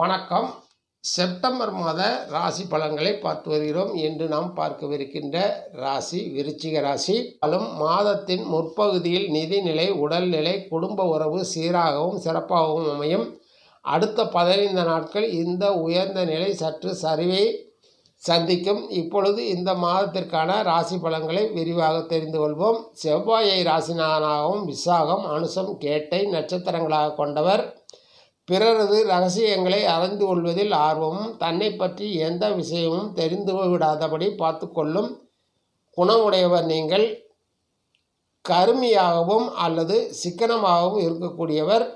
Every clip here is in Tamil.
வணக்கம். செப்டம்பர் மாத ராசி பலன்களை பார்த்து வருகிறோம். இன்று நாம் பார்க்கவிருக்கின்ற ராசி விருச்சிக ராசி. மாதத்தின் முற்பகுதியில் நிதிநிலை, உடல்நிலை, குடும்ப உறவு சீராகவும் சிறப்பாகவும் அமையும். அடுத்த 15 நாட்கள் இந்த உயர்ந்த நிலை சற்று சரிவை சந்திக்கும். இப்பொழுது இந்த மாதத்திற்கான ராசி பலன்களை விரிவாக தெரிந்து கொள்வோம். செவ்வாயை ராசிநாதனாகவும் விசாகம், அனுசம், கேட்டை நட்சத்திரங்களாக கொண்டவர். பிறரது ரகசியங்களை அறிந்து கொள்வதில் ஆர்வமும் தன்னை பற்றி எந்த விஷயமும் தெரிந்து விடாதபடி பார்த்து கொள்ளும் குணமுடையவர். நீங்கள் கருமையாகவும் அல்லது சிக்கனமாகவும் இருக்கக்கூடியவர்.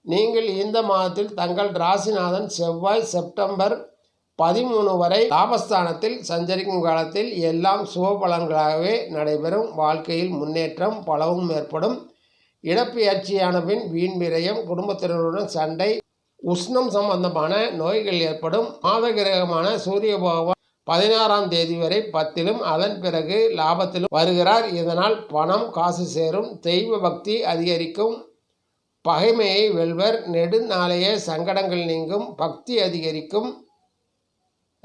நீங்கள் இந்த மாதத்தில் தங்கள் ராசிநாதன் செவ்வாய் செப்டம்பர் 13 வரை லாபஸ்தானத்தில் சஞ்சரிக்கும் காலத்தில் எல்லாம் சுப பலன்களாகவே நடைபெறும். வாழ்க்கையில் முன்னேற்றம் பலவும் ஏற்படும். இடப்பெயர்ச்சியான பின் வீண் விரயம், குடும்பத்தினருடன் சண்டை, உஷ்ணம் சம்பந்தமான நோய்கள் ஏற்படும். மாத கிரகமான சூரிய பகவான் 16ஆம் தேதி வரை 10லும் அதன் பிறகு லாபத்திலும் வருகிறார். இதனால் பணம் காசு சேரும், தெய்வ பக்தி அதிகரிக்கும், பகைமையை வெல்வர், நெடுநாளைய சங்கடங்கள் நீங்கும், பக்தி அதிகரிக்கும்.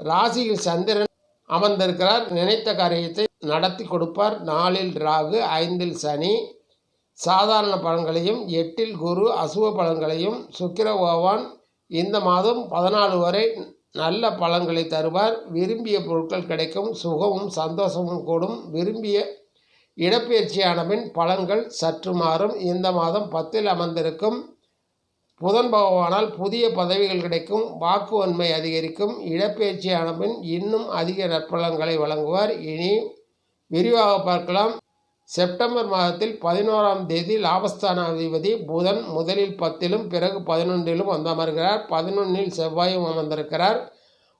ராசியில் சந்திரன் அமர்ந்திருக்கிறார். நினைத்த காரியத்தை நடத்தி கொடுப்பார். 4ல் ராகு, 5ல் சனி சாதாரண பலன்களையும், 8ல் குரு அசுப பலன்களையும், சுக்கிர பகவான் இந்த மாதம் 14 வரை நல்ல பலன்களை தருவார். விரும்பிய பொருட்கள் கிடைக்கும், சுகமும் சந்தோஷமும் கூடும். விரும்பிய இடப்பெயர்ச்சியான பின் பலன்கள் சற்று மாறும். இந்த மாதம் 10ல் அமர்ந்திருக்கும் புதன் பகவானால் புதிய பதவிகள் கிடைக்கும், வாக்குவன்மை அதிகரிக்கும். இடப்பெயர்ச்சியான பின் இன்னும் அதிக நற்பலன்களை வழங்குவார். இனி விரிவாக பார்க்கலாம். செப்டம்பர் மாதத்தில் 11ஆம் தேதி லாபஸ்தான அதிபதி புதன் முதலில் 10லும் பிறகு 11லும் வந்து அமர்கிறார். 11ல் செவ்வாயும் அமர்ந்திருக்கிறார்.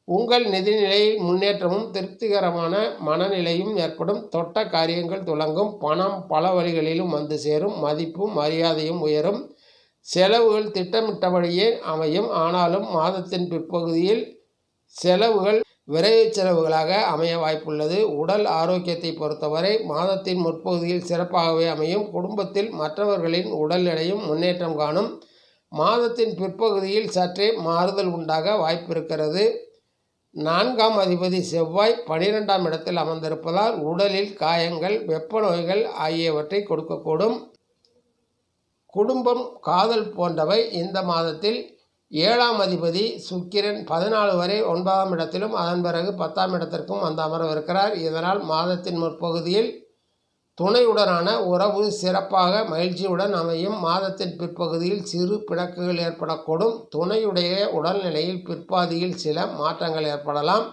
உங்கள் நிதிநிலையில் முன்னேற்றமும் திருப்திகரமான மனநிலையும் ஏற்படும். தொட்ட காரியங்கள் துலங்கும். பணம் பல வழிகளிலும் வந்து சேரும். மதிப்பும் மரியாதையும் உயரும். செலவுகள் திட்டமிட்டபடியே அமையும். ஆனாலும் மாதத்தின் பிற்பகுதியில் செலவுகள் விரைவு செலவுகளாக அமைய வாய்ப்புள்ளது. உடல் ஆரோக்கியத்தை பொறுத்தவரை மாதத்தின் முற்பகுதியில் சிறப்பாகவே அமையும். குடும்பத்தில் மற்றவர்களின் உடல் எடையும் முன்னேற்றம் காணும். மாதத்தின் பிற்பகுதியில் சற்றே மாறுதல் உண்டாக வாய்ப்பிருக்கிறது. 4ஆம் அதிபதி செவ்வாய் 12ஆம் இடத்தில் அமர்ந்திருப்பதால் உடலில் காயங்கள், வெப்ப நோய்கள் ஆகியவற்றை கொடுக்கக்கூடும். குடும்பம், காதல் போன்றவை இந்த மாதத்தில் 7ஆம் அதிபதி சுக்கிரன் 14 வரை 9ஆம் இடத்திலும் அதன் பிறகு 10ஆம் இடத்திற்கும் வந்து அமரவிருக்கிறார். இதனால் மாதத்தின் முற்பகுதியில் துணையுடனான உறவு சிறப்பாக மகிழ்ச்சியுடன் அமையும். மாதத்தின் பிற்பகுதியில் சிறு பிணக்குகள் ஏற்படக்கூடும். துணையுடைய உடல்நிலையில் பிற்பாதியில் சில மாற்றங்கள் ஏற்படலாம்.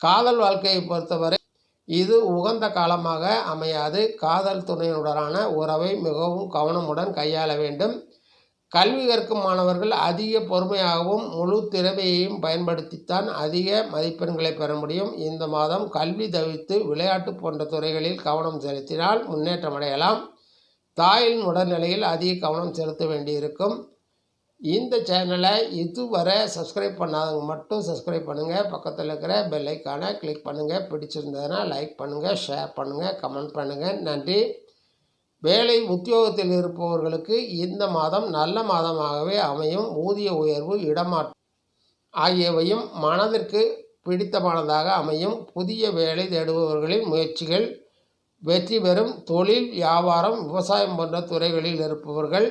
காதல் வாழ்க்கையை பொறுத்தவரை இது உகந்த காலமாக அமையாது. காதல் துணையுடனான உறவை மிகவும் கவனமுடன் கையாள வேண்டும். கல்வி கற்கும் மாணவர்கள் அதிக பொறுமையாகவும் முழு திறமையையும் பயன்படுத்தித்தான் அதிக மதிப்பெண்களை பெற முடியும். இந்த மாதம் கல்வி தவிர்த்து விளையாட்டு போன்ற துறைகளில் கவனம் செலுத்தினால் முன்னேற்றம் அடையலாம். தாயின் உடல்நிலையில் அதிக கவனம் செலுத்த வேண்டியிருக்கும். இந்த சேனலை இதுவரை சப்ஸ்கிரைப் பண்ணாதவங்க மட்டும் சப்ஸ்கிரைப் பண்ணுங்கள். பக்கத்தில் இருக்கிற பெல் ஐக்கானை கிளிக் பண்ணுங்கள். பிடிச்சிருந்ததுன்னா லைக் பண்ணுங்கள், ஷேர் பண்ணுங்கள், கமெண்ட் பண்ணுங்கள். நன்றி. வேலை உத்தியோகத்தில் இருப்பவர்களுக்கு இந்த மாதம் நல்ல மாதமாகவே அமையும். ஊதிய உயர்வு, இடமாற்றம் ஆகியவையும் மனதிற்கு பிடித்தமானதாக அமையும். புதிய வேலை தேடுபவர்களின் முயற்சிகள் வெற்றி பெறும். தொழில், வியாபாரம், விவசாயம் போன்ற துறைகளில் இருப்பவர்கள்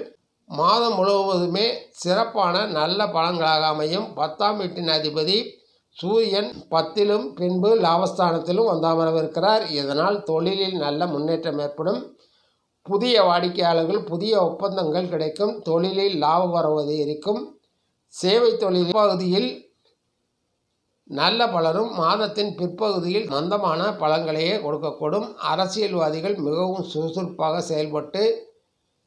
மாதம் முழுவதுமே சிறப்பான நல்ல பலன்களாக அமையும். 10ஆம் வீட்டின் அதிபதி சூரியன் 10லும் பின்பு லாபஸ்தானத்திலும் வந்து அமரவிருக்கிறார். இதனால் தொழிலில் நல்ல முன்னேற்றம் ஏற்படும். புதிய வாடிக்கையாளர்கள், புதிய ஒப்பந்தங்கள் கிடைக்கும். தொழிலில் லாப வரவு அதிகரிக்கும். சேவை தொழில் பகுதியில் நல்ல பலரும் மாதத்தின் பிற்பகுதியில் மந்தமான பலன்களையே கொடுக்கக்கூடும். அரசியல்வாதிகள் மிகவும் சுறுசுறுப்பாக செயல்பட்டு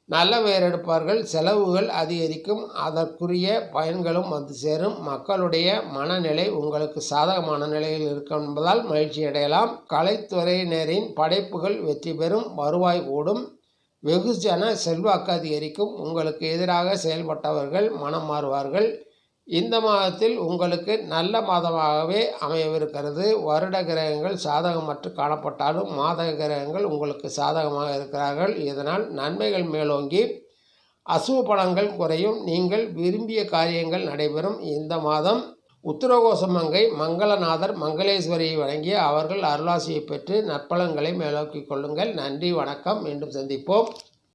நல்ல பெயர் எடுப்பார்கள். செலவுகள் அதிகரிக்கும். அதற்குரிய பயன்களும் வந்து சேரும். மக்களுடைய மனநிலை உங்களுக்கு சாதகமான நிலையில் இருக்கும் என்பதால் மகிழ்ச்சி அடையலாம். கலைத்துறையினரின் படைப்புகள் வெற்றி பெறும். வருவாய் கூடும். வெகுஜன செல்வாக்கு அதிகரிக்கும். உங்களுக்கு எதிராக செயல்பட்டவர்கள் மனம் மாறுவார்கள். இந்த மாதத்தில் உங்களுக்கு நல்ல மாதமாகவே அமையவிருக்கிறது. வருட கிரகங்கள் சாதகமற்று காணப்பட்டாலும் மாத கிரகங்கள் உங்களுக்கு சாதகமாக இருக்கிறார்கள். இதனால் நன்மைகள் மேலோங்கி அசுவ பலன்கள் குறையும். நீங்கள் விரும்பிய காரியங்கள் நடைபெறும். இந்த மாதம் உத்தரகோசமங்கை மங்களநாதர் மங்களேஸ்வரியை வழங்கிய அவர்கள் அருளாசியை பெற்று நற்பலன்களை மேலோக்கிக் கொள்ளுங்கள். நன்றி, வணக்கம். மீண்டும் சந்திப்போம்.